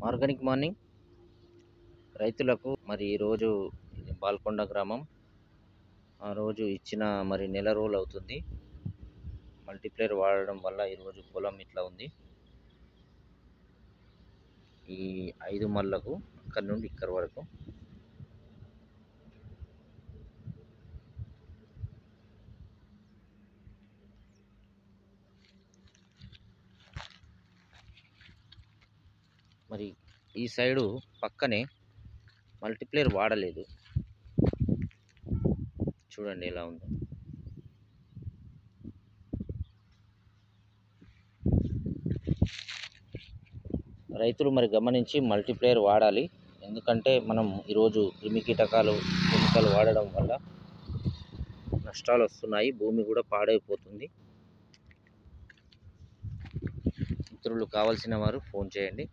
Organic morning రైతులకు మరి ఈరోజు ఇది బాల్కొండ గ్రామం. ఆ రోజు ఇచ్చిన మరి నెల రోజులు అవుతుంది. మల్టీప్లేయర్ వాడడం వల్ల ఈరోజు పొలం ఇట్లా ఉంది. ఈ 5 మళ్ళకు అక్కడి నుండి ఇక్కడి వరకు మరి ఈ సైడు పక్కనే మల్టీప్లేయర్ వాడలేదు. చూడండి ఎలా ఉందో. రైతులు మరి గమనించి మల్టీప్లేయర్ వాడాలి. ఎందుకంటే మనం ఈరోజు క్రిమికీటకాలు కెమికల్ వాడడం వల్ల నష్టాలు వస్తున్నాయి. భూమి కూడా పాడైపోతుంది. మిత్రులు కావాల్సిన వారు ఫోన్ చేయండి.